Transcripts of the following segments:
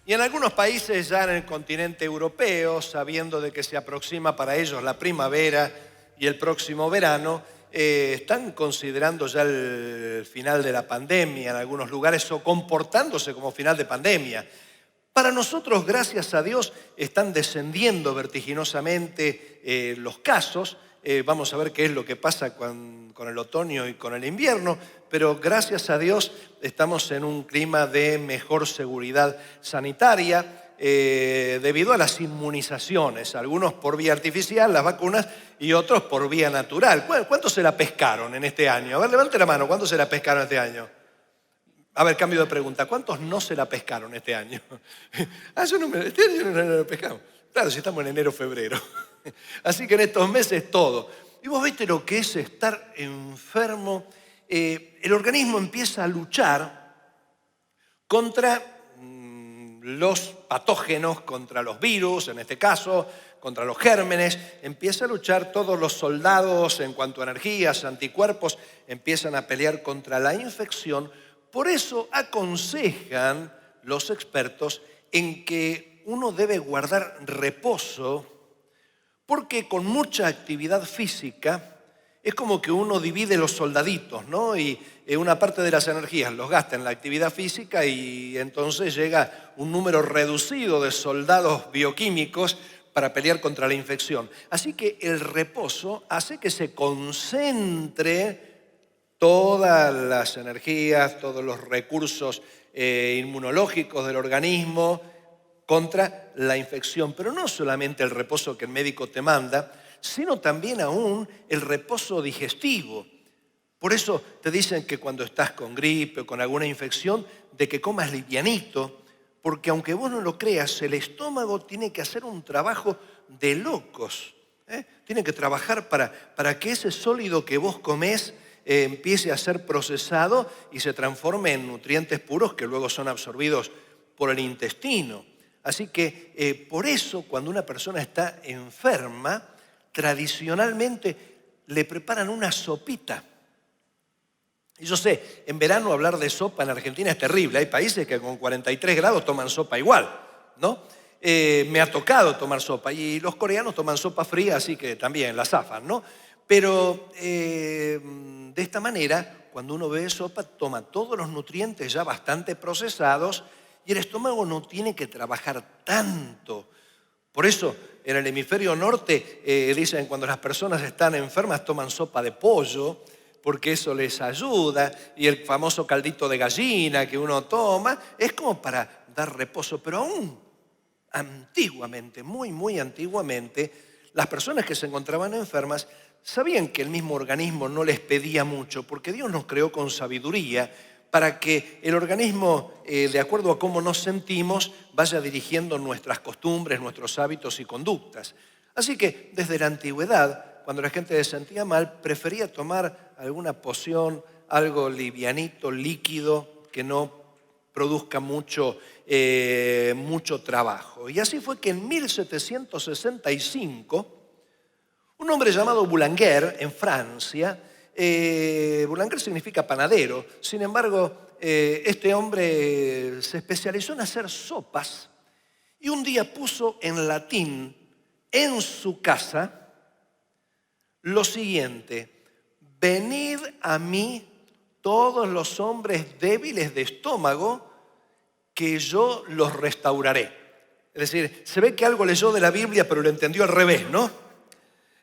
Y en algunos países ya en el continente europeo, sabiendo de que se aproxima para ellos la primavera y el próximo verano, están considerando ya el final de la pandemia en algunos lugares o comportándose como final de pandemia. Para nosotros, gracias a Dios, están descendiendo vertiginosamente los casos. Vamos a ver qué es lo que pasa con el otoño y con el invierno, pero gracias a Dios estamos en un clima de mejor seguridad sanitaria debido a las inmunizaciones, algunos por vía artificial, las vacunas, y otros por vía natural. ¿Cuántos se la pescaron en este año? A ver, levante la mano, ¿cuántos se la pescaron este año? A ver, cambio de pregunta. ¿Cuántos no se la pescaron este año? Este año no la pescamos. Claro, si estamos en enero, febrero. Así que en estos meses todo. Y vos viste lo que es estar enfermo. El organismo empieza a luchar contra los patógenos, contra los virus, en este caso, contra los gérmenes. Empieza a luchar todos los soldados en cuanto a energías, anticuerpos, empiezan a pelear contra la infección. Por eso aconsejan los expertos en que uno debe guardar reposo, porque con mucha actividad física es como que uno divide los soldaditos, ¿no? Y una parte de las energías los gasta en la actividad física y entonces llega un número reducido de soldados bioquímicos para pelear contra la infección. Así que el reposo hace que se concentre todas las energías, todos los recursos inmunológicos del organismo contra la infección. Pero no solamente el reposo que el médico te manda, sino también aún el reposo digestivo. Por eso te dicen que cuando estás con gripe o con alguna infección, de que comas livianito, porque aunque vos no lo creas, el estómago tiene que hacer un trabajo de locos. Tiene que trabajar para que ese sólido que vos comés empiece a ser procesado y se transforme en nutrientes puros que luego son absorbidos por el intestino. Así que por eso cuando una persona está enferma, tradicionalmente le preparan una sopita. Y yo sé, en verano hablar de sopa en Argentina es terrible. Hay países que con 43 grados toman sopa igual, ¿no? Me ha tocado tomar sopa y los coreanos toman sopa fría, así que también la zafan, ¿no? Pero de esta manera, cuando uno bebe sopa, toma todos los nutrientes ya bastante procesados y el estómago no tiene que trabajar tanto. Por eso, en el hemisferio norte, dicen cuando las personas están enfermas toman sopa de pollo, porque eso les ayuda, y el famoso caldito de gallina que uno toma, es como para dar reposo. Pero aún antiguamente, muy antiguamente, las personas que se encontraban enfermas sabían que el mismo organismo no les pedía mucho, porque Dios nos creó con sabiduría para que el organismo, de acuerdo a cómo nos sentimos, vaya dirigiendo nuestras costumbres, nuestros hábitos y conductas. Así que desde la antigüedad, cuando la gente se sentía mal, prefería tomar alguna poción, algo livianito, líquido, que no produzca mucho trabajo. Y así fue que en 1765, un hombre llamado Boulanger, en Francia, Boulanger significa panadero, sin embargo, este hombre se especializó en hacer sopas y un día puso en latín en su casa lo siguiente: venid a mí todos los hombres débiles de estómago, que yo los restauraré. Es decir, se ve que algo leyó de la Biblia, pero lo entendió al revés, ¿no?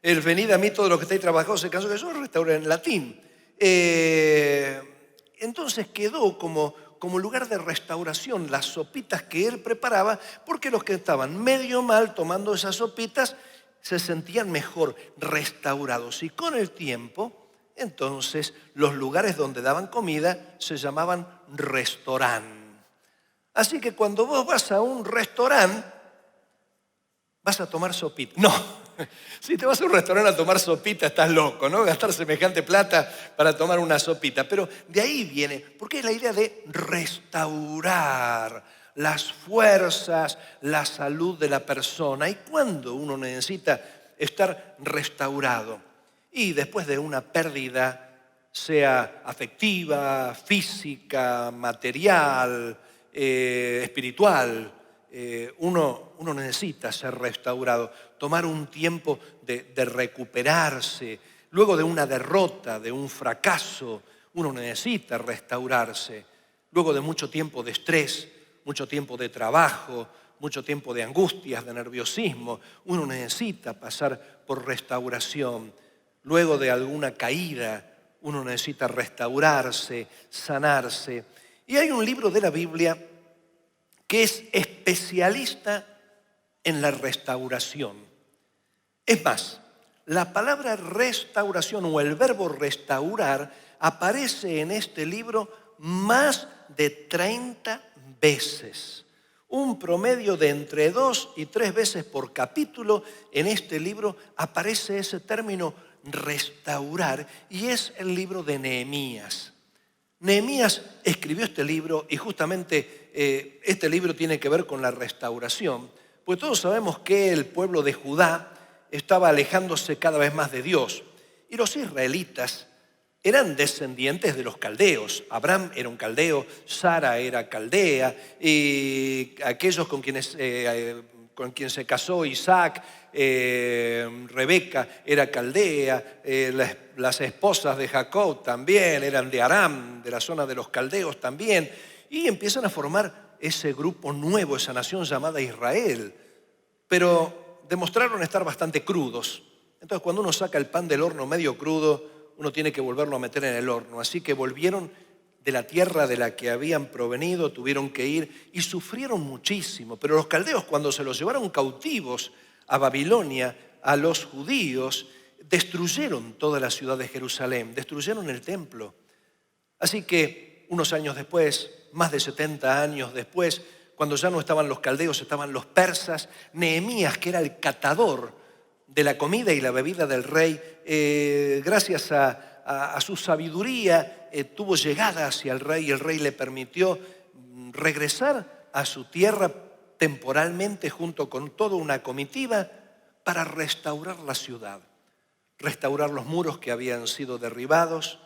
El venid a mí todos los que estáis trabajados, se cansó, que yo los restauraré en latín. Entonces quedó como lugar de restauración las sopitas que él preparaba, porque los que estaban medio mal tomando esas sopitas se sentían mejor, restaurados. Y con el tiempo, entonces, los lugares donde daban comida se llamaban restaurant. Así que cuando vos vas a un restaurante, vas a tomar sopita. No, si te vas a un restaurante a tomar sopita, estás loco, ¿no? Gastar semejante plata para tomar una sopita. Pero de ahí viene, porque es la idea de restaurar las fuerzas, la salud de la persona. ¿Y cuándo uno necesita estar restaurado? Y después de una pérdida, sea afectiva, física, material, espiritual, uno necesita ser restaurado, tomar un tiempo de recuperarse. Luego de una derrota, de un fracaso, uno necesita restaurarse. Luego de mucho tiempo de estrés, mucho tiempo de trabajo, mucho tiempo de angustias, de nerviosismo, uno necesita pasar por restauración. Luego de alguna caída, uno necesita restaurarse, sanarse. Y hay un libro de la Biblia que es especialista en la restauración. Es más, la palabra restauración o el verbo restaurar aparece en este libro más de 30 veces. Un promedio de entre 2 y 3 veces por capítulo en este libro aparece ese término restaurar, y es el libro de Nehemías. Nehemías escribió este libro y justamente este libro tiene que ver con la restauración, pues todos sabemos que el pueblo de Judá estaba alejándose cada vez más de Dios y los israelitas eran descendientes de los caldeos. Abraham era un caldeo, Sara era caldea, y aquellos con quien se casó Isaac, Rebeca era caldea, las esposas de Jacob también eran de Aram, de la zona de los caldeos también, y empiezan a formar ese grupo nuevo, esa nación llamada Israel, pero demostraron estar bastante crudos. Entonces cuando uno saca el pan del horno medio crudo, uno tiene que volverlo a meter en el horno. Así que volvieron de la tierra de la que habían provenido, tuvieron que ir y sufrieron muchísimo. Pero los caldeos, cuando se los llevaron cautivos a Babilonia, a los judíos, destruyeron toda la ciudad de Jerusalén, destruyeron el templo. Así que unos años después, más de 70 años después, cuando ya no estaban los caldeos, estaban los persas, Nehemías, que era el catador de la comida y la bebida del rey, gracias a su sabiduría, tuvo llegada hacia el rey y el rey le permitió regresar a su tierra temporalmente junto con toda una comitiva para restaurar la ciudad, restaurar los muros que habían sido derribados,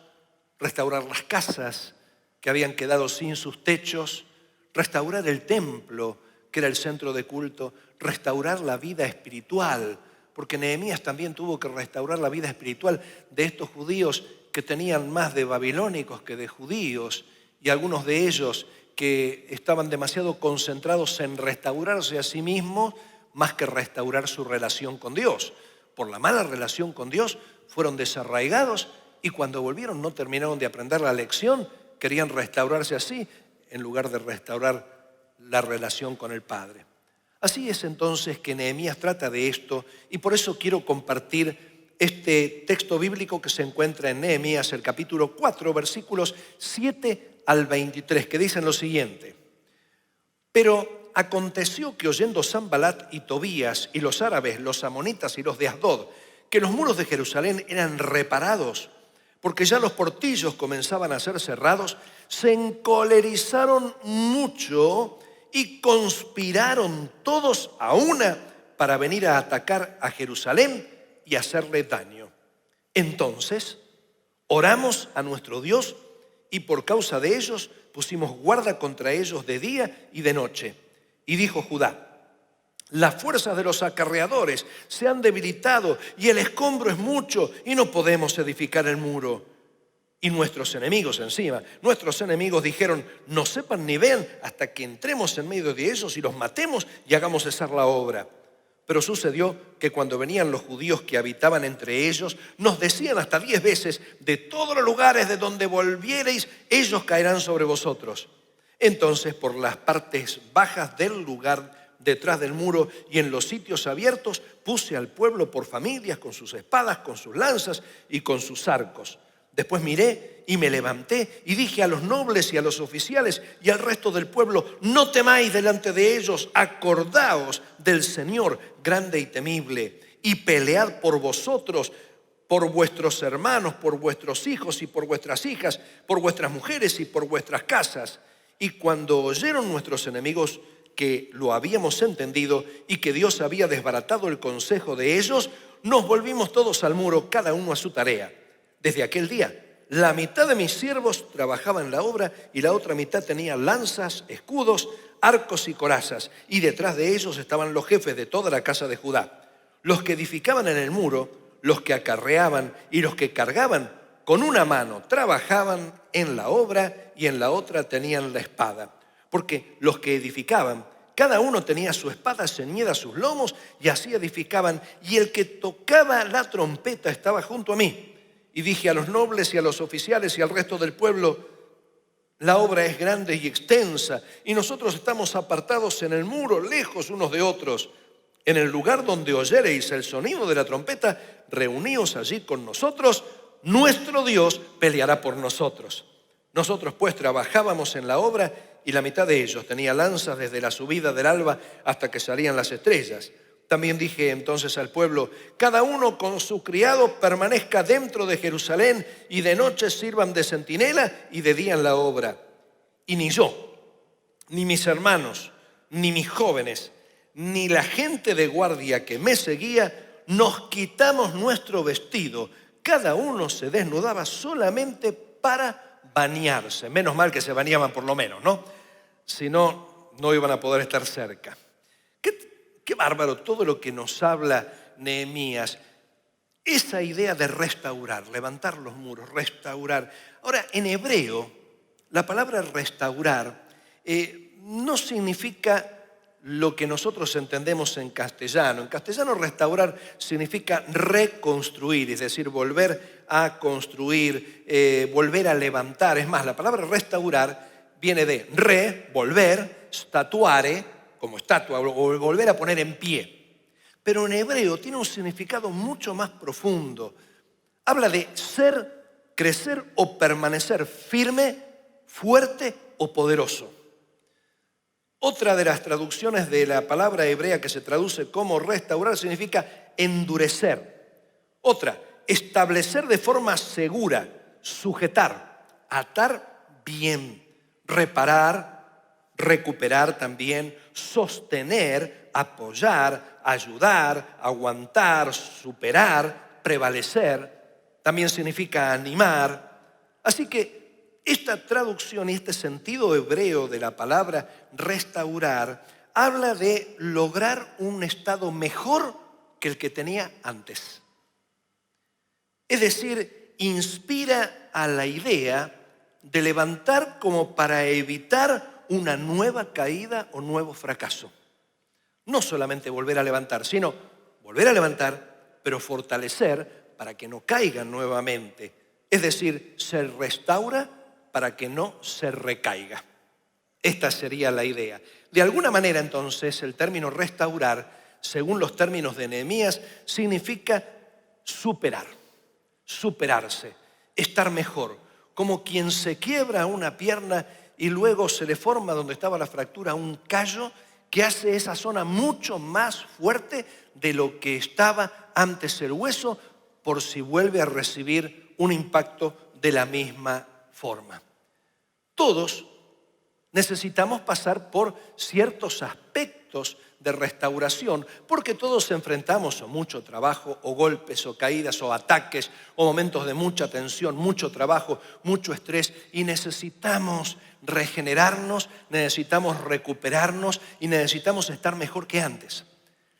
restaurar las casas que habían quedado sin sus techos, restaurar el templo, que era el centro de culto, restaurar la vida espiritual, porque Nehemías también tuvo que restaurar la vida espiritual de estos judíos que tenían más de babilónicos que de judíos, y algunos de ellos que estaban demasiado concentrados en restaurarse a sí mismos más que restaurar su relación con Dios. Por la mala relación con Dios fueron desarraigados y cuando volvieron no terminaron de aprender la lección, querían restaurarse así en lugar de restaurar la relación con el Padre. Así es entonces que Nehemías trata de esto y por eso quiero compartir este texto bíblico que se encuentra en Nehemías, el capítulo 4, versículos 7 al 23, que dicen lo siguiente. Pero aconteció que oyendo Sanbalat y Tobías y los árabes, los amonitas y los de Asdod, que los muros de Jerusalén eran reparados, porque ya los portillos comenzaban a ser cerrados, se encolerizaron mucho y conspiraron todos a una para venir a atacar a Jerusalén y hacerle daño. Entonces oramos a nuestro Dios y por causa de ellos pusimos guarda contra ellos de día y de noche. Y dijo Judá: las fuerzas de los acarreadores se han debilitado y el escombro es mucho y no podemos edificar el muro. Y nuestros enemigos encima, nuestros enemigos dijeron: no sepan ni vean hasta que entremos en medio de ellos y los matemos y hagamos cesar la obra. Pero sucedió que cuando venían los judíos que habitaban entre ellos, nos decían hasta 10 veces: de todos los lugares de donde volviereis, ellos caerán sobre vosotros. Entonces, por las partes bajas del lugar, detrás del muro y en los sitios abiertos, puse al pueblo por familias, con sus espadas, con sus lanzas y con sus arcos. Después miré y me levanté y dije a los nobles y a los oficiales y al resto del pueblo: no temáis delante de ellos, acordaos del Señor grande y temible, y pelead por vosotros, por vuestros hermanos, por vuestros hijos y por vuestras hijas, por vuestras mujeres y por vuestras casas. Y cuando oyeron nuestros enemigos que lo habíamos entendido y que Dios había desbaratado el consejo de ellos, nos volvimos todos al muro, cada uno a su tarea. Desde aquel día, la mitad de mis siervos trabajaba en la obra y la otra mitad tenía lanzas, escudos, arcos y corazas, y detrás de ellos estaban los jefes de toda la casa de Judá, los que edificaban en el muro, los que acarreaban y los que cargaban. Con una mano trabajaban en la obra y en la otra tenían la espada. Porque los que edificaban, cada uno tenía su espada ceñida a sus lomos y así edificaban. Y el que tocaba la trompeta estaba junto a mí. Y dije a los nobles y a los oficiales y al resto del pueblo: la obra es grande y extensa y nosotros estamos apartados en el muro, lejos unos de otros. En el lugar donde oyereis el sonido de la trompeta, reuníos allí con nosotros. Nuestro Dios peleará por nosotros. Nosotros pues trabajábamos en la obra y la mitad de ellos tenía lanzas desde la subida del alba hasta que salían las estrellas. También dije entonces al pueblo: cada uno con su criado permanezca dentro de Jerusalén y de noche sirvan de centinela y de día en la obra. Y ni yo, ni mis hermanos, ni mis jóvenes, ni la gente de guardia que me seguía, nos quitamos nuestro vestido. Cada uno se desnudaba solamente para bañarse. Menos mal que se bañaban por lo menos, ¿no? Si no, no iban a poder estar cerca. Qué bárbaro todo lo que nos habla Nehemías. Esa idea de restaurar, levantar los muros, restaurar. Ahora, en hebreo, la palabra restaurar no significa lo que nosotros entendemos en castellano. En castellano, restaurar significa reconstruir, es decir, volver a construir, volver a levantar. Es más, la palabra restaurar viene de volver, statuare, como estatua, o volver a poner en pie. Pero en hebreo tiene un significado mucho más profundo. Habla de ser, crecer o permanecer firme, fuerte o poderoso. Otra de las traducciones de la palabra hebrea que se traduce como restaurar significa endurecer. Otra, establecer de forma segura, sujetar, atar bien, reparar, recuperar también, sostener, apoyar, ayudar, aguantar, superar, prevalecer. También significa animar. Así que esta traducción y este sentido hebreo de la palabra restaurar habla de lograr un estado mejor que el que tenía antes. Es decir, inspira a la idea de levantar como para evitar una nueva caída o nuevo fracaso. No solamente volver a levantar, sino volver a levantar, pero fortalecer para que no caigan nuevamente. Es decir, se restaura para que no se recaiga. Esta sería la idea. De alguna manera, entonces, el término restaurar, según los términos de Nehemías, significa superar, superarse, estar mejor. Como quien se quiebra una pierna y luego se le forma donde estaba la fractura un callo que hace esa zona mucho más fuerte de lo que estaba antes el hueso, por si vuelve a recibir un impacto de la misma forma. Todos necesitamos pasar por ciertos aspectos de restauración, porque todos enfrentamos o mucho trabajo, o golpes, o caídas, o ataques, o momentos de mucha tensión, mucho trabajo, mucho estrés, y necesitamos regenerarnos, necesitamos recuperarnos y necesitamos estar mejor que antes.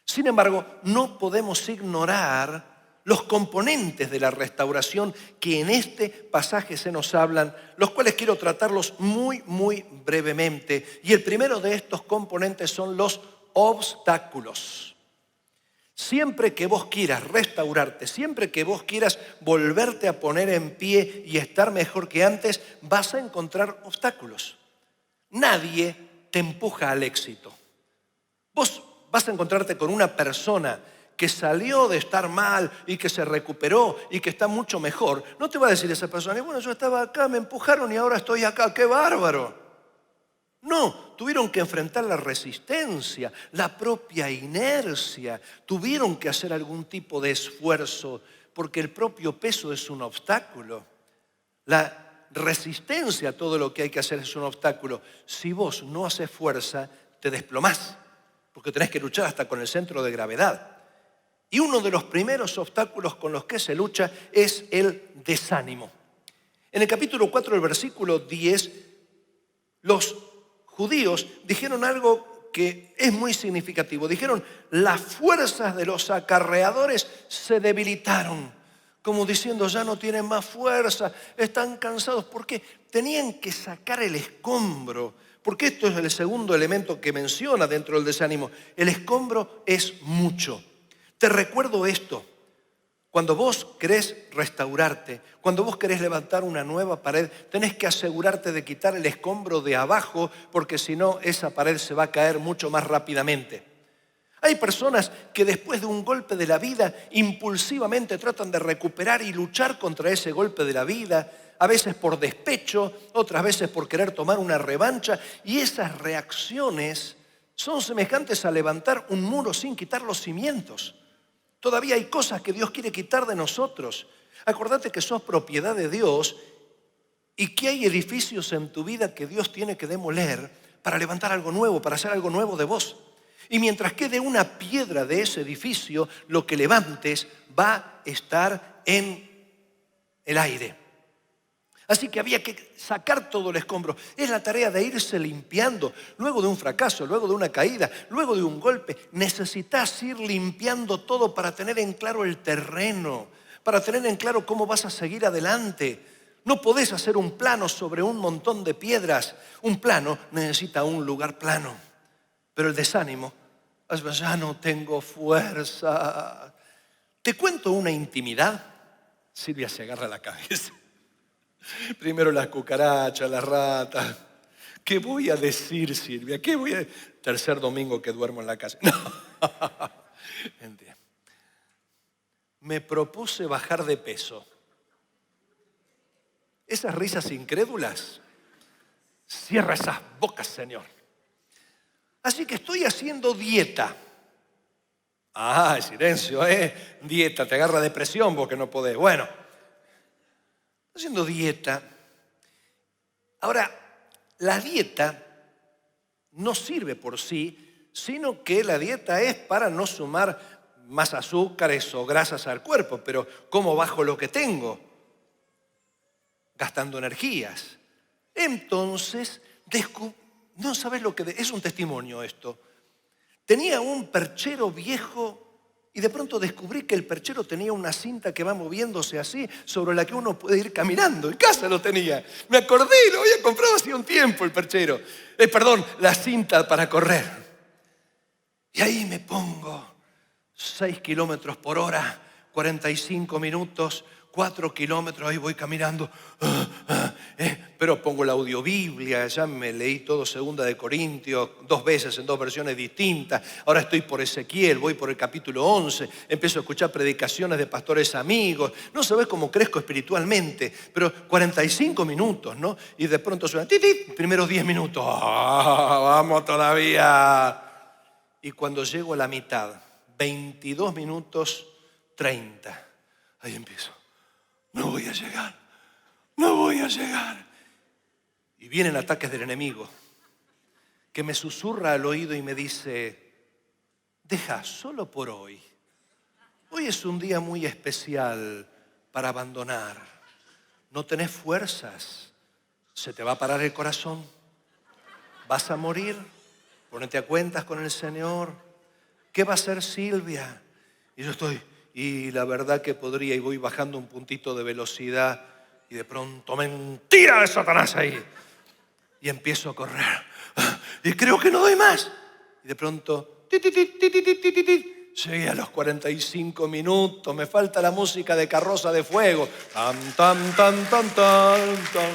Sin embargo, no podemos ignorar los componentes de la restauración que en este pasaje se nos hablan, los cuales quiero tratarlos muy brevemente. Y el primero de estos componentes son los obstáculos. Siempre que vos quieras restaurarte, siempre que vos quieras volverte a poner en pie y estar mejor que antes, vas a encontrar obstáculos. Nadie te empuja al éxito. Vos vas a encontrarte con una persona que salió de estar mal y que se recuperó y que está mucho mejor. No te va a decir esa persona: bueno, yo estaba acá, me empujaron y ahora estoy acá, ¡qué bárbaro! No, tuvieron que enfrentar la resistencia, la propia inercia, tuvieron que hacer algún tipo de esfuerzo, porque el propio peso es un obstáculo. La resistencia a todo lo que hay que hacer es un obstáculo. Si vos no haces fuerza, te desplomás, porque tenés que luchar hasta con el centro de gravedad. Y uno de los primeros obstáculos con los que se lucha es el desánimo. En el capítulo 4, el versículo 10, los judíos dijeron algo que es muy significativo. Dijeron, las fuerzas de los acarreadores se debilitaron. Como diciendo, ya no tienen más fuerza, están cansados. ¿Por qué? Tenían que sacar el escombro. Porque esto es el segundo elemento que menciona dentro del desánimo. El escombro es mucho. Te recuerdo esto. Cuando vos querés restaurarte, cuando vos querés levantar una nueva pared, tenés que asegurarte de quitar el escombro de abajo, porque si no, esa pared se va a caer mucho más rápidamente. Hay personas que después de un golpe de la vida, impulsivamente tratan de recuperar y luchar contra ese golpe de la vida, a veces por despecho, otras veces por querer tomar una revancha, y esas reacciones son semejantes a levantar un muro sin quitar los cimientos. Todavía hay cosas que Dios quiere quitar de nosotros. Acordate que sos propiedad de Dios y que hay edificios en tu vida que Dios tiene que demoler para levantar algo nuevo, para hacer algo nuevo de vos. Y mientras quede una piedra de ese edificio, lo que levantes va a estar en el aire. Así que había que sacar todo el escombro. Es la tarea de irse limpiando. Luego de un fracaso, luego de una caída, luego de un golpe, necesitas ir limpiando todo para tener en claro el terreno, para tener en claro cómo vas a seguir adelante. No podés hacer un plano sobre un montón de piedras. Un plano necesita un lugar plano. Pero el desánimo, ya no tengo fuerza. Te cuento una intimidad. Silvia se agarra la cabeza. Primero las cucarachas, las ratas. ¿Qué voy a decir, Silvia? ¿Qué voy a...? Tercer domingo que duermo en la casa. No. Me propuse bajar de peso. Esas risas incrédulas. Cierra esas bocas, Señor. Así que estoy haciendo dieta. Ah, silencio, dieta, te agarra depresión porque no podés. Bueno. Haciendo dieta. Ahora, la dieta no sirve por sí, sino que la dieta es para no sumar más azúcares o grasas al cuerpo. Pero ¿cómo bajo lo que tengo? Gastando energías. Entonces, no sabes lo que... Es un testimonio esto. Tenía un perchero viejo. Y de pronto descubrí que el perchero tenía una cinta que va moviéndose así, sobre la que uno puede ir caminando. En casa lo tenía. Me acordé, lo había comprado hacía un tiempo el perchero. La cinta para correr. Y ahí me pongo 6 kilómetros por hora, 45 minutos, 4 kilómetros, ahí voy caminando. Pero pongo la audiobiblia, ya me leí todo 2 de Corintios, 2 veces en 2 versiones distintas. Ahora estoy por Ezequiel, voy por el capítulo 11, empiezo a escuchar predicaciones de pastores amigos. No sabés cómo crezco espiritualmente, pero 45 minutos, ¿no? Y de pronto suena, primeros 10 minutos, vamos todavía. Y cuando llego a la mitad, 22 minutos 30, ahí empiezo. No voy a llegar, no voy a llegar. Y vienen ataques del enemigo que me susurra al oído y me dice, deja solo por hoy. Hoy es un día muy especial para abandonar. No tenés fuerzas, se te va a parar el corazón, vas a morir, ponete a cuentas con el Señor. ¿Qué va a hacer Silvia? Y yo estoy, y la verdad que podría, y voy bajando un puntito de velocidad y de pronto, mentira de Satanás ahí. Y empiezo a correr. Y creo que no doy más. Y de pronto, llegué a los 45 minutos. Me falta la música de Carroza de Fuego. Tan, tan, tan, tan, tan, tan.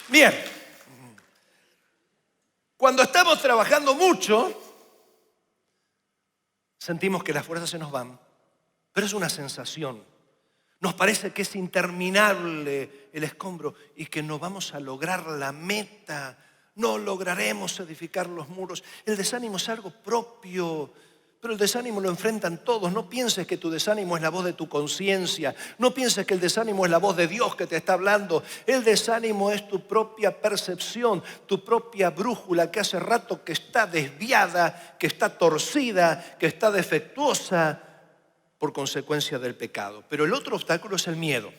Bien. Cuando estamos trabajando mucho, sentimos que las fuerzas se nos van. Pero es una sensación. Nos parece que es interminable el escombro y que no vamos a lograr la meta. No lograremos edificar los muros. El desánimo es algo propio, pero el desánimo lo enfrentan todos. No pienses que tu desánimo es la voz de tu conciencia. No pienses que el desánimo es la voz de Dios que te está hablando. El desánimo es tu propia percepción, tu propia brújula que hace rato que está desviada, que está torcida, que está defectuosa por consecuencia del pecado. Pero el otro obstáculo es el miedo.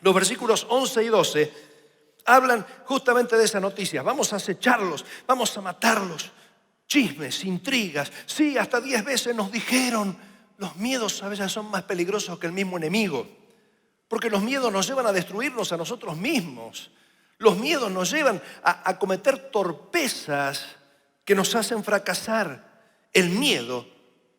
Los versículos 11 y 12 hablan justamente de esa noticia. Vamos a acecharlos, vamos a matarlos. Chismes, intrigas. Sí, hasta 10 veces nos dijeron. Los miedos a veces son más peligrosos que el mismo enemigo. Porque los miedos nos llevan a destruirnos a nosotros mismos. Los miedos nos llevan a cometer torpezas que nos hacen fracasar. El miedo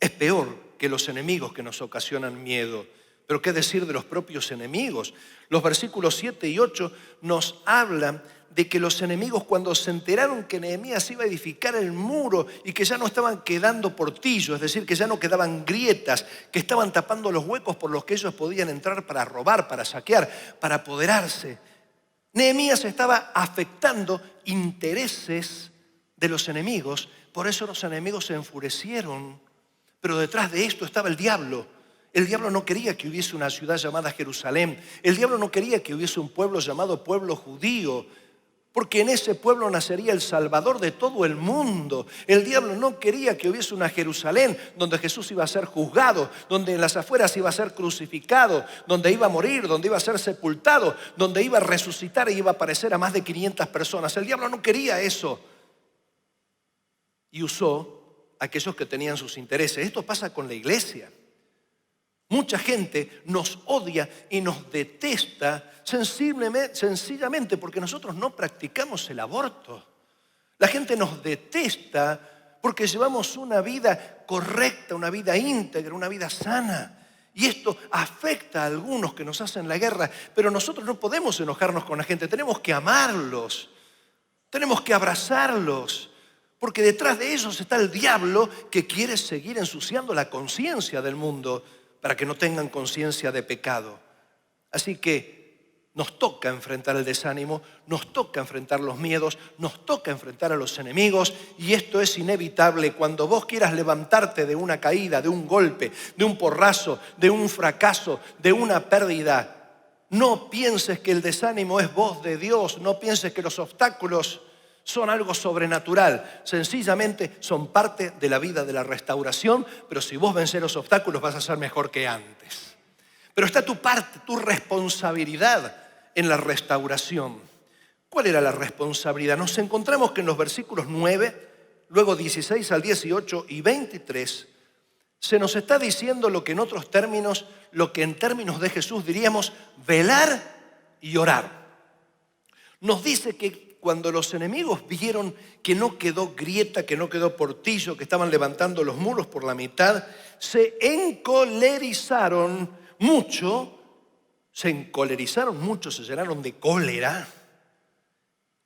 es peor que los enemigos que nos ocasionan miedo. Pero qué decir de los propios enemigos. Los versículos 7 y 8 nos hablan de que los enemigos, cuando se enteraron que Nehemías iba a edificar el muro y que ya no estaban quedando portillos, es decir, que ya no quedaban grietas, que estaban tapando los huecos por los que ellos podían entrar para robar, para saquear, para apoderarse, Nehemías estaba afectando intereses de los enemigos. Por eso los enemigos se enfurecieron. Pero detrás de esto estaba el diablo. El diablo no quería que hubiese una ciudad llamada Jerusalén. El diablo no quería que hubiese un pueblo llamado pueblo judío, porque en ese pueblo nacería el Salvador de todo el mundo. El diablo no quería que hubiese una Jerusalén donde Jesús iba a ser juzgado, donde en las afueras iba a ser crucificado, donde iba a morir, donde iba a ser sepultado, donde iba a resucitar y iba a aparecer a más de 500 personas. El diablo no quería eso. Y usó a aquellos que tenían sus intereses. Esto pasa con la iglesia. Mucha gente nos odia y nos detesta sencillamente porque nosotros no practicamos el aborto. La gente nos detesta porque llevamos una vida correcta, una vida íntegra, una vida sana. Y esto afecta a algunos que nos hacen la guerra, pero nosotros no podemos enojarnos con la gente. Tenemos que amarlos, tenemos que abrazarlos, porque detrás de ellos está el diablo que quiere seguir ensuciando la conciencia del mundo para que no tengan conciencia de pecado. Así que nos toca enfrentar el desánimo, nos toca enfrentar los miedos, nos toca enfrentar a los enemigos, y esto es inevitable. Cuando vos quieras levantarte de una caída, de un golpe, de un porrazo, de un fracaso, de una pérdida, no pienses que el desánimo es voz de Dios, no pienses que los obstáculos son algo sobrenatural. Sencillamente son parte de la vida de la restauración, pero si vos vencés los obstáculos vas a ser mejor que antes. Pero está tu parte, tu responsabilidad en la restauración. ¿Cuál era la responsabilidad? Nos encontramos que en los versículos 9, luego 16 al 18 y 23, se nos está diciendo lo que en otros términos, lo que en términos de Jesús diríamos velar y orar. Nos dice que cuando los enemigos vieron que no quedó grieta, que no quedó portillo, que estaban levantando los muros por la mitad, se encolerizaron mucho, se llenaron de cólera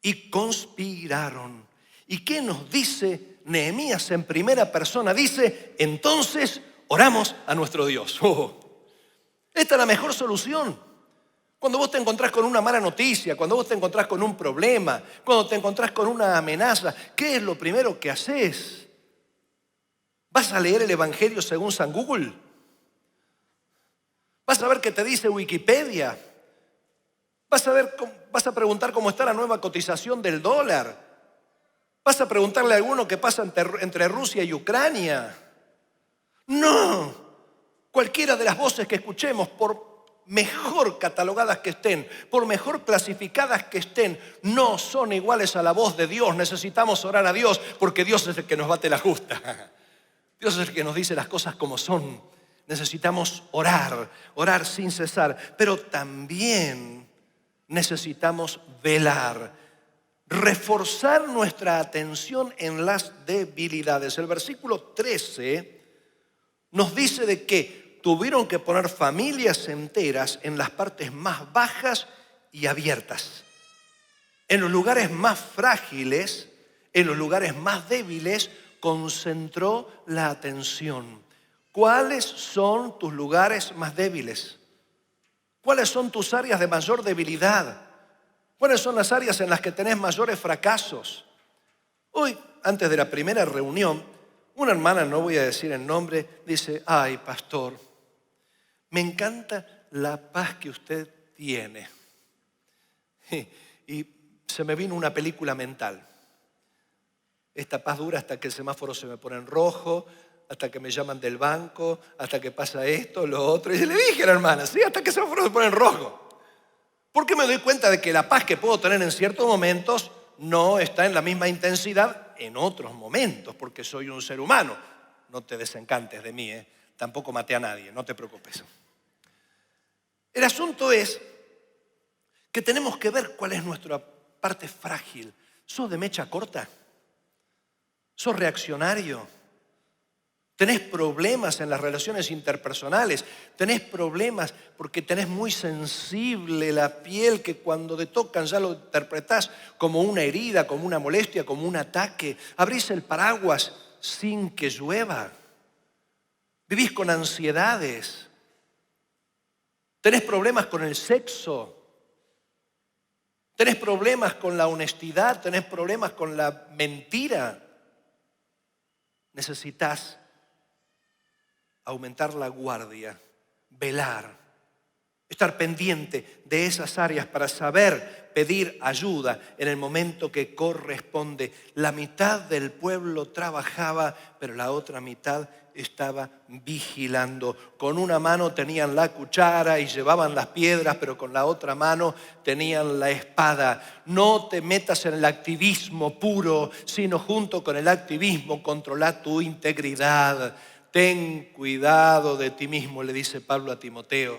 y conspiraron. ¿Y qué nos dice Nehemías en primera persona? Dice, entonces oramos a nuestro Dios. Esta es la mejor solución. Cuando vos te encontrás con una mala noticia, cuando vos te encontrás con un problema, cuando te encontrás con una amenaza, ¿qué es lo primero que haces? ¿Vas a leer el Evangelio según San Google? ¿Vas a ver qué te dice Wikipedia? ¿Vas a preguntar cómo está la nueva cotización del dólar? ¿Vas a preguntarle a alguno qué pasa entre Rusia y Ucrania? No. Cualquiera de las voces que escuchemos, por mejor catalogadas que estén, por mejor clasificadas que estén, no son iguales a la voz de Dios. Necesitamos orar a Dios porque Dios es el que nos bate la justa. Dios es el que nos dice las cosas como son. Necesitamos orar sin cesar, pero también necesitamos velar, reforzar nuestra atención en las debilidades. El versículo 13 nos dice de que tuvieron que poner familias enteras en las partes más bajas y abiertas. En los lugares más frágiles, en los lugares más débiles, concentró la atención. ¿Cuáles son tus lugares más débiles? ¿Cuáles son tus áreas de mayor debilidad? ¿Cuáles son las áreas en las que tenés mayores fracasos? Hoy, antes de la primera reunión, una hermana, no voy a decir el nombre, dice, ay, pastor, me encanta la paz que usted tiene. Y se me vino una película mental. Esta paz dura hasta que el semáforo se me pone en rojo, hasta que me llaman del banco, hasta que pasa esto, lo otro. Y le dije a la hermana, sí, hasta que el semáforo se pone en rojo. Porque me doy cuenta de que la paz que puedo tener en ciertos momentos no está en la misma intensidad en otros momentos, porque soy un ser humano. No te desencantes de mí, ¿eh? Tampoco maté a nadie, no te preocupes. El asunto es que tenemos que ver cuál es nuestra parte frágil. ¿Sos de mecha corta? ¿Sos reaccionario? ¿Tenés problemas en las relaciones interpersonales? ¿Tenés problemas porque tenés muy sensible la piel que cuando te tocan ya lo interpretás como una herida, como una molestia, como un ataque? ¿Abrís el paraguas sin que llueva? ¿Vivís con ansiedades? ¿Tenés problemas con el sexo? ¿Tenés problemas con la honestidad? ¿Tenés problemas con la mentira? Necesitas aumentar la guardia, velar, estar pendiente de esas áreas para saber pedir ayuda en el momento que corresponde. La mitad del pueblo trabajaba, pero la otra mitad estaba vigilando. Con una mano tenían la cuchara y llevaban las piedras, pero con la otra mano tenían la espada. No te metas en el activismo puro, sino junto con el activismo controla tu integridad. Ten cuidado de ti mismo, le dice Pablo a Timoteo.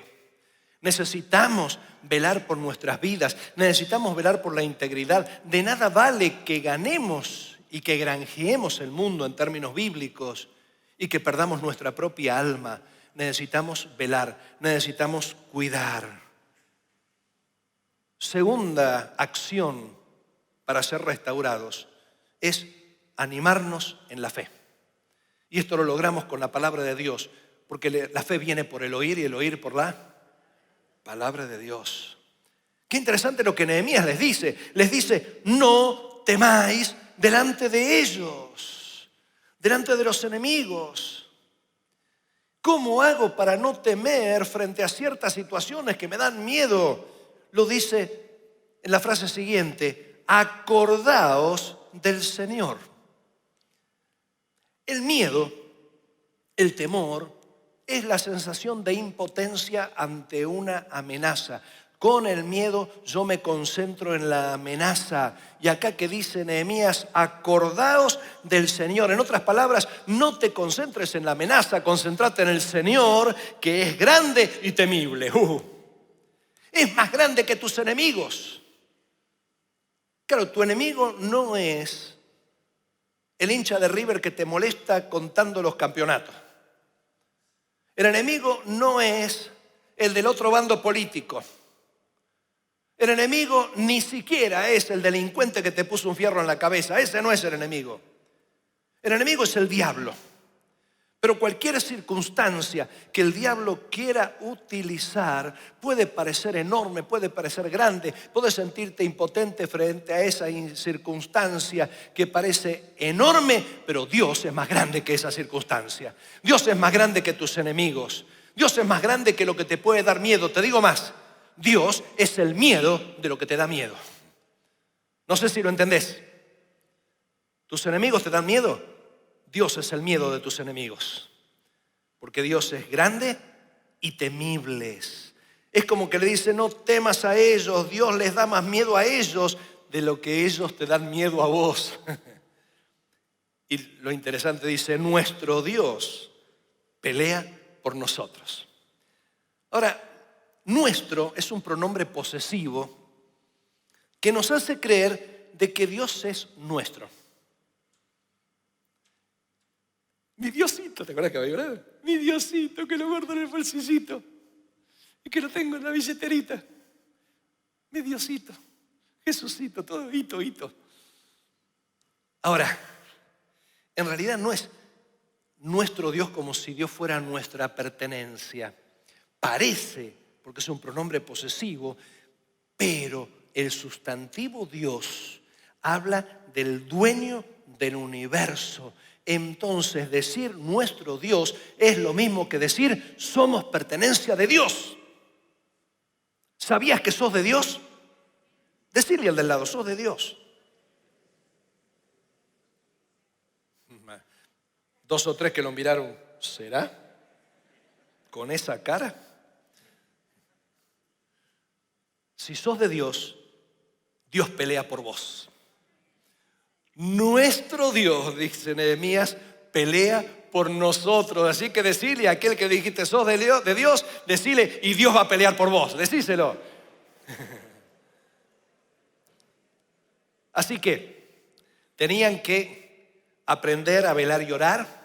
Necesitamos velar por nuestras vidas, necesitamos velar por la integridad. De nada vale que ganemos y que granjeemos el mundo en términos bíblicos y que perdamos nuestra propia alma. Necesitamos velar, necesitamos cuidar. Segunda acción para ser restaurados es animarnos en la fe. Y esto lo logramos con la palabra de Dios, porque la fe viene por el oír y el oír por la palabra de Dios. Qué interesante lo que Nehemías les dice. Les dice, no temáis delante de ellos, delante de los enemigos. ¿Cómo hago para no temer frente a ciertas situaciones que me dan miedo? Lo dice en la frase siguiente, acordaos del Señor. El miedo, el temor, es la sensación de impotencia ante una amenaza. Con el miedo yo me concentro en la amenaza. Y acá que dice Nehemías, acordaos del Señor. En otras palabras, no te concentres en la amenaza, concéntrate en el Señor, que es grande y temible. Es más grande que tus enemigos. Claro, tu enemigo no es el hincha de River que te molesta contando los campeonatos. El enemigo no es el del otro bando político. El enemigo ni siquiera es el delincuente que te puso un fierro en la cabeza. Ese no es el enemigo. El enemigo es el diablo. Pero cualquier circunstancia que el diablo quiera utilizar puede parecer enorme, puede parecer grande, puedes sentirte impotente frente a esa circunstancia que parece enorme, pero Dios es más grande que esa circunstancia. Dios es más grande que tus enemigos. Dios es más grande que lo que te puede dar miedo. Te digo más, Dios es el miedo de lo que te da miedo. No sé si lo entendés. ¿Tus enemigos te dan miedo? Dios es el miedo de tus enemigos, porque Dios es grande y temible. Es como que le dice, no temas a ellos, Dios les da más miedo a ellos de lo que ellos te dan miedo a vos. Y lo interesante dice, nuestro Dios pelea por nosotros. Ahora, nuestro es un pronombre posesivo que nos hace creer de que Dios es nuestro. Mi Diosito, ¿te acuerdas que había llorado? Mi Diosito, que lo guardo en el bolsillito y que lo tengo en la billeterita. Mi Diosito, Jesucito, todo hito. Ahora, en realidad no es nuestro Dios como si Dios fuera nuestra pertenencia. Parece, porque es un pronombre posesivo, pero el sustantivo Dios habla del dueño del universo. Entonces decir nuestro Dios es lo mismo que decir somos pertenencia de Dios. ¿Sabías que sos de Dios? Decirle al del lado, sos de Dios. 2 o 3 que lo miraron, ¿será? ¿Con esa cara? si sos de Dios, Dios pelea por vos. Nuestro Dios, dice Nehemías, pelea por nosotros. Así que decile a aquel que dijiste sos de Dios, decile, y Dios va a pelear por vos. Decíselo. Así que tenían que aprender a velar y orar.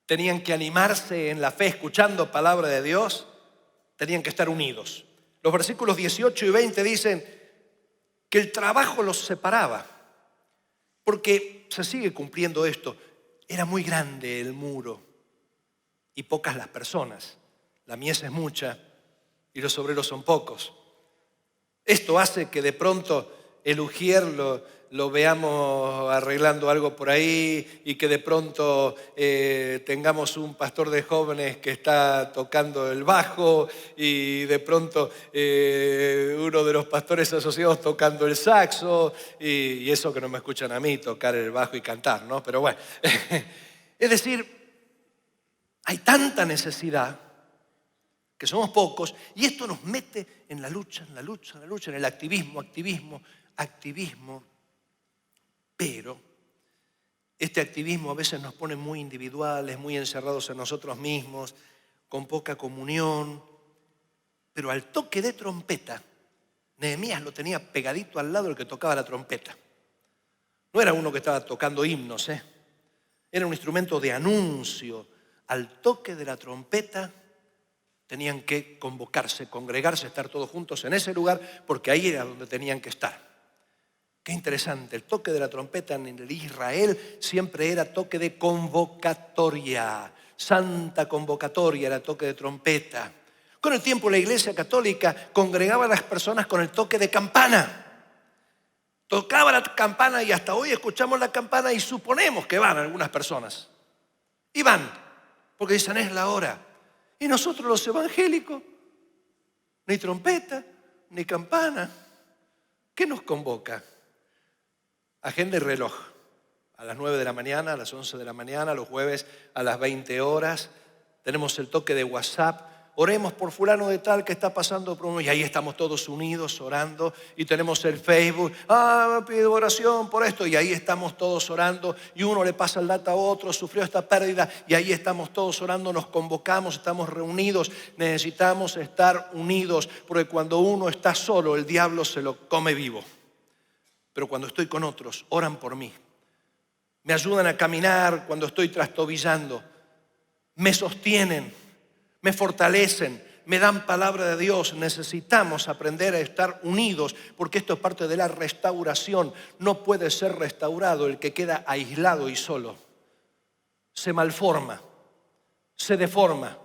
Tenían que animarse en la fe escuchando palabra de Dios. Tenían que estar unidos. Los versículos 18 y 20 dicen que el trabajo los separaba. Porque se sigue cumpliendo esto. Era muy grande el muro y pocas las personas. La mies es mucha y los obreros son pocos. Esto hace que de pronto el ujier lo veamos arreglando algo por ahí y que de pronto tengamos un pastor de jóvenes que está tocando el bajo y de pronto uno de los pastores asociados tocando el saxo y eso que no me escuchan a mí tocar el bajo y cantar, ¿no? Pero bueno, es decir, hay tanta necesidad que somos pocos y esto nos mete en la lucha, en el activismo. Pero este activismo a veces nos pone muy individuales, muy encerrados en nosotros mismos, con poca comunión. Pero al toque de trompeta, Nehemías lo tenía pegadito al lado del que tocaba la trompeta. No era uno que estaba tocando himnos, era un instrumento de anuncio. Al toque de la trompeta tenían que convocarse, congregarse, estar todos juntos en ese lugar, porque ahí era donde tenían que estar. Qué interesante, el toque de la trompeta en el Israel siempre era toque de convocatoria, santa convocatoria, era toque de trompeta. Con el tiempo la Iglesia Católica congregaba a las personas con el toque de campana. Tocaba la campana y hasta hoy escuchamos la campana y suponemos que van algunas personas. Y van, porque dicen es la hora. Y nosotros los evangélicos, ni trompeta, ni campana. ¿Qué nos convoca? Agenda y reloj. A las 9 de la mañana, a las 11 de la mañana, los jueves a las 20 horas. Tenemos el toque de WhatsApp. Oremos por fulano de tal que está pasando por uno. Y ahí estamos todos unidos orando. Y tenemos el Facebook. Pido oración por esto. Y ahí estamos todos orando. Y uno le pasa el data a otro. Sufrió esta pérdida. Y ahí estamos todos orando. Nos convocamos. Estamos reunidos. Necesitamos estar unidos. Porque cuando uno está solo, el diablo se lo come vivo. Pero cuando estoy con otros, oran por mí. Me ayudan a caminar cuando estoy trastabillando. Me sostienen, me fortalecen, me dan palabra de Dios. Necesitamos aprender a estar unidos porque esto es parte de la restauración. No puede ser restaurado el que queda aislado y solo. Se malforma, se deforma.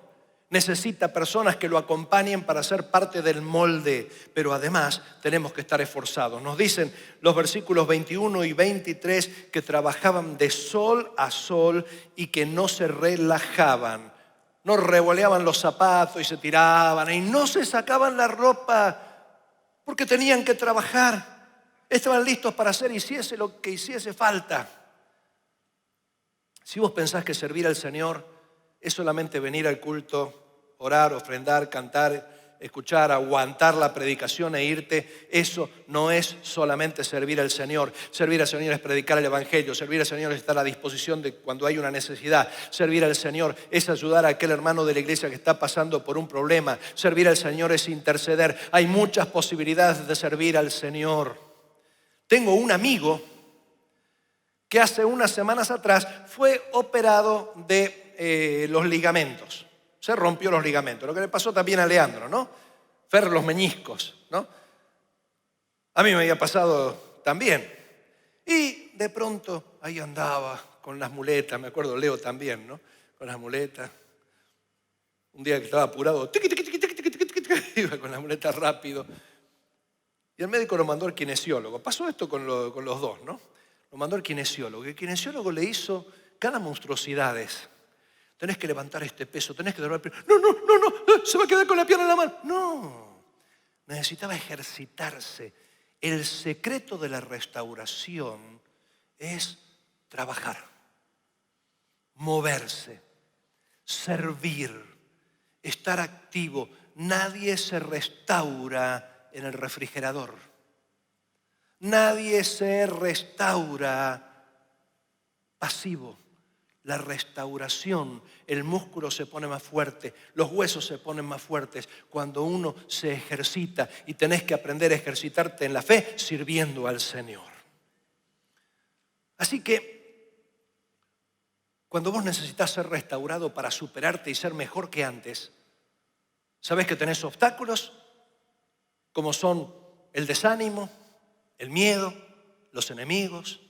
Necesita personas que lo acompañen para ser parte del molde, pero además tenemos que estar esforzados. Nos dicen los versículos 21 y 23 que trabajaban de sol a sol y que no se relajaban. No revoleaban los zapatos y se tiraban y no se sacaban la ropa porque tenían que trabajar. Estaban listos para hacer hiciese lo que hiciese falta. Si vos pensás que servir al Señor es solamente venir al culto, orar, ofrendar, cantar, escuchar, aguantar la predicación e irte, eso no es solamente servir al Señor. Servir al Señor es predicar el Evangelio. Servir al Señor es estar a disposición de cuando hay una necesidad. Servir al Señor es ayudar a aquel hermano de la iglesia que está pasando por un problema. Servir al Señor es interceder. Hay muchas posibilidades de servir al Señor. Tengo un amigo que hace unas semanas atrás fue operado de los ligamentos. Se rompió los ligamentos. Lo que le pasó también a Leandro, ¿no? Fer los meñiscos, ¿no? A mí me había pasado también. Y de pronto ahí andaba con las muletas. Me acuerdo Leo también, ¿no? Con las muletas. Un día que estaba apurado, iba con las muletas rápido. Y el médico lo mandó al kinesiólogo. Pasó esto con los dos, ¿no? Lo mandó al kinesiólogo. Y el kinesiólogo le hizo cada monstruosidades. Tenés que levantar este peso, tenés que doblar el peso. No, se va a quedar con la pierna en la mano. No, necesitaba ejercitarse. El secreto de la restauración es trabajar, moverse, servir, estar activo. Nadie se restaura en el refrigerador. Nadie se restaura pasivo. La restauración, el músculo se pone más fuerte, los huesos se ponen más fuertes cuando uno se ejercita, y tenés que aprender a ejercitarte en la fe sirviendo al Señor. Así que cuando vos necesitas ser restaurado para superarte y ser mejor que antes, sabés que tenés obstáculos como son el desánimo, el miedo, los enemigos.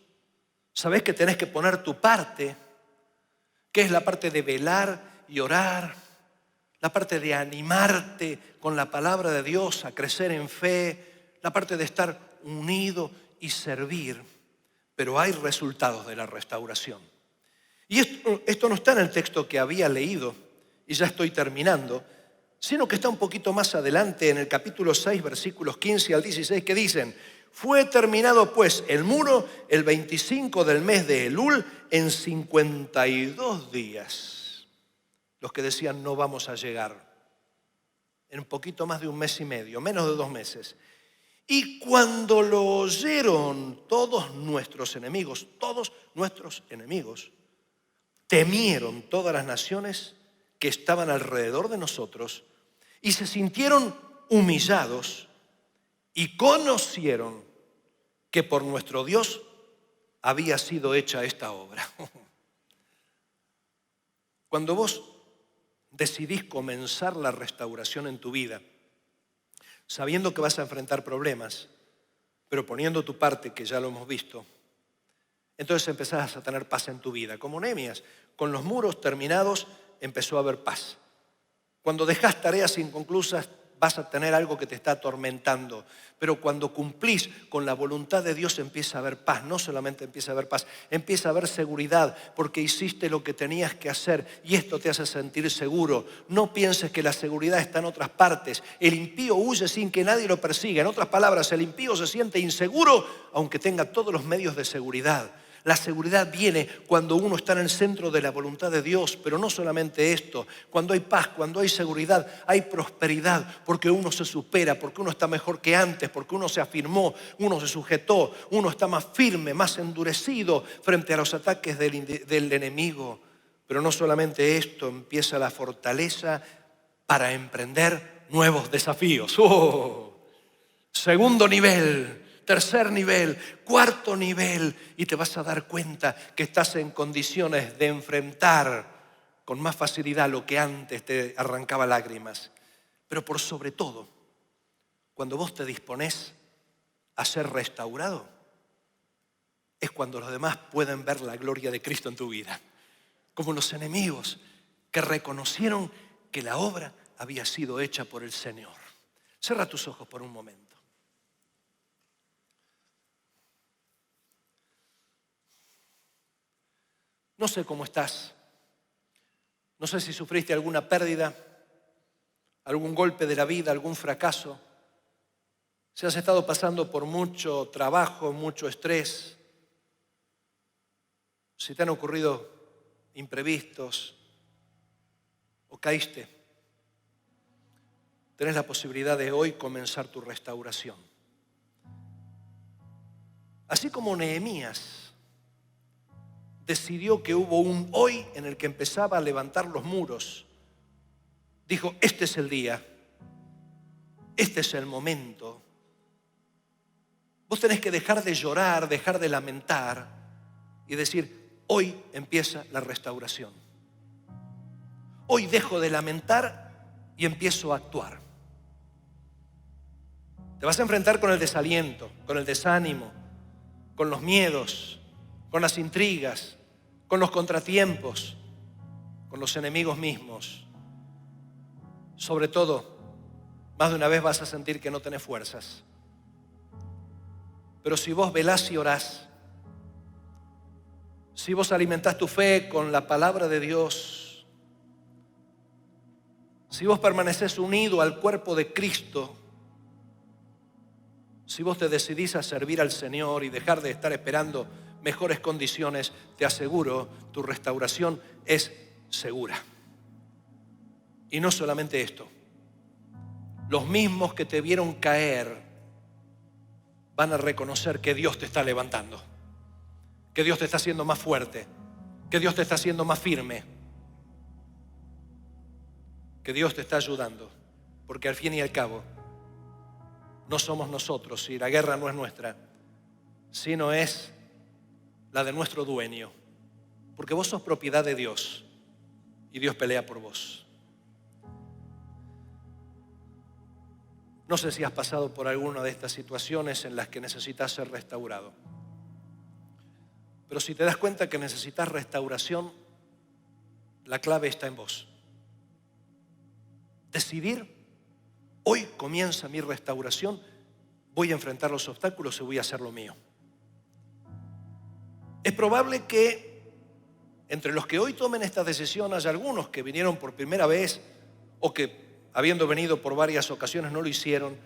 Sabés que tenés que poner tu parte, que es la parte de velar y orar, la parte de animarte con la palabra de Dios a crecer en fe, la parte de estar unido y servir. Pero hay resultados de la restauración. Y esto no está en el texto que había leído, y ya estoy terminando, sino que está un poquito más adelante en el capítulo 6, versículos 15 al 16, que dicen: fue terminado pues el muro el 25 del mes de Elul en 52 días. Los que decían no vamos a llegar, en un poquito más de un mes y medio, menos de 2 meses. Y cuando lo oyeron todos nuestros enemigos, temieron todas las naciones que estaban alrededor de nosotros y se sintieron humillados y conocieron que por nuestro Dios había sido hecha esta obra. Cuando vos decidís comenzar la restauración en tu vida, sabiendo que vas a enfrentar problemas, pero poniendo tu parte, que ya lo hemos visto, entonces empezás a tener paz en tu vida. Como Nehemías, con los muros terminados empezó a haber paz. Cuando dejas tareas inconclusas, vas a tener algo que te está atormentando. Pero cuando cumplís con la voluntad de Dios, empieza a haber paz. No solamente empieza a haber paz, empieza a haber seguridad, porque hiciste lo que tenías que hacer y esto te hace sentir seguro. No pienses que la seguridad está en otras partes. El impío huye sin que nadie lo persiga. En otras palabras, el impío se siente inseguro aunque tenga todos los medios de seguridad. La seguridad viene cuando uno está en el centro de la voluntad de Dios, pero no solamente esto. Cuando hay paz, cuando hay seguridad, hay prosperidad, porque uno se supera, porque uno está mejor que antes, porque uno se afirmó, uno se sujetó, uno está más firme, más endurecido frente a los ataques del enemigo. Pero no solamente esto, empieza la fortaleza para emprender nuevos desafíos. Segundo nivel. Tercer nivel, cuarto nivel, y te vas a dar cuenta que estás en condiciones de enfrentar con más facilidad lo que antes te arrancaba lágrimas. Pero por sobre todo, cuando vos te disponés a ser restaurado, es cuando los demás pueden ver la gloria de Cristo en tu vida. Como los enemigos que reconocieron que la obra había sido hecha por el Señor. Cierra tus ojos por un momento. No sé cómo estás. No sé si sufriste alguna pérdida, algún golpe de la vida, algún fracaso. Si has estado pasando por mucho trabajo, mucho estrés. Si te han ocurrido imprevistos o caíste. Tenés la posibilidad de hoy comenzar tu restauración. Así como Nehemías decidió que hubo un hoy en el que empezaba a levantar los muros. Dijo, este es el día, este es el momento. Vos tenés que dejar de llorar, dejar de lamentar y decir, hoy empieza la restauración. Hoy dejo de lamentar y empiezo a actuar. Te vas a enfrentar con el desaliento, con el desánimo, con los miedos, con las intrigas, con los contratiempos, con los enemigos mismos. Sobre todo, más de una vez vas a sentir que no tenés fuerzas. Pero si vos velás y orás, si vos alimentás tu fe con la palabra de Dios, si vos permanecés unido al cuerpo de Cristo, si vos te decidís a servir al Señor y dejar de estar esperando mejores condiciones, te aseguro, tu restauración es segura. Y no solamente esto, los mismos que te vieron caer van a reconocer que Dios te está levantando, que Dios te está haciendo más fuerte, que Dios te está haciendo más firme, que Dios te está ayudando, porque al fin y al cabo no somos nosotros y la guerra no es nuestra, sino es la de nuestro dueño, porque vos sos propiedad de Dios y Dios pelea por vos. No sé si has pasado por alguna de estas situaciones en las que necesitas ser restaurado. Pero si te das cuenta que necesitas restauración, la clave está en vos. Decidir, hoy comienza mi restauración, voy a enfrentar los obstáculos y voy a hacer lo mío. Es probable que entre los que hoy tomen esta decisión haya algunos que vinieron por primera vez o que habiendo venido por varias ocasiones no lo hicieron.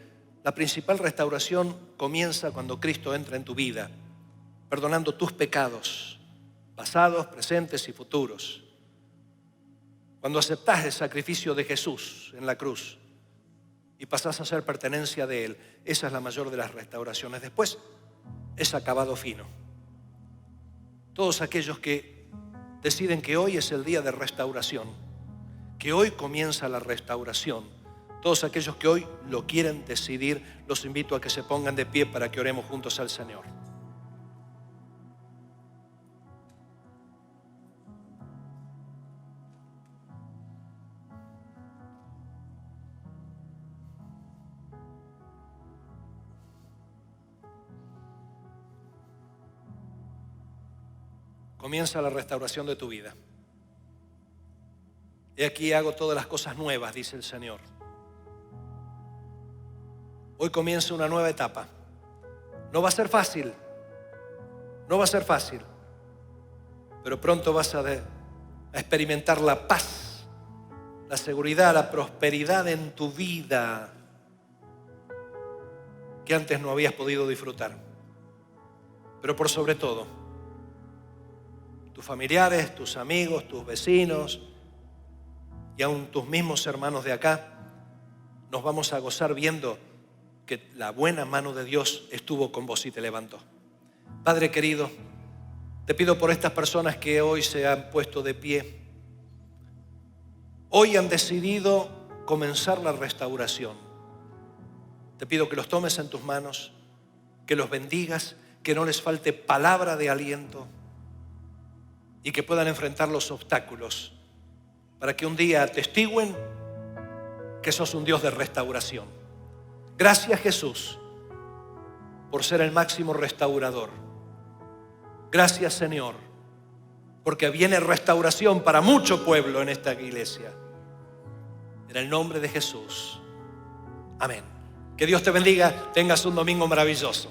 La principal restauración comienza cuando Cristo entra en tu vida, perdonando tus pecados, pasados, presentes y futuros. Cuando aceptás el sacrificio de Jesús en la cruz y pasás a ser pertenencia de Él, esa es la mayor de las restauraciones. Después es acabado fino. Todos aquellos que deciden que hoy es el día de restauración, que hoy comienza la restauración, todos aquellos que hoy lo quieren decidir, los invito a que se pongan de pie para que oremos juntos al Señor. Comienza la restauración de tu vida. He aquí hago todas las cosas nuevas, dice el Señor. Hoy comienza una nueva etapa. No va a ser fácil, no va a ser fácil, pero pronto vas a experimentar la paz, la seguridad, la prosperidad en tu vida que antes no habías podido disfrutar. Pero por sobre todo, tus familiares, tus amigos, tus vecinos y aún tus mismos hermanos de acá, nos vamos a gozar viendo que la buena mano de Dios estuvo con vos y te levantó. Padre querido, te pido por estas personas que hoy se han puesto de pie. Hoy han decidido comenzar la restauración. Te pido que los tomes en tus manos, que los bendigas, que no les falte palabra de aliento y que puedan enfrentar los obstáculos para que un día atestiguen que sos un Dios de restauración. Gracias, Jesús, por ser el máximo restaurador. Gracias, Señor, porque viene restauración para mucho pueblo en esta iglesia. En el nombre de Jesús. Amén. Que Dios te bendiga. Tengas un domingo maravilloso.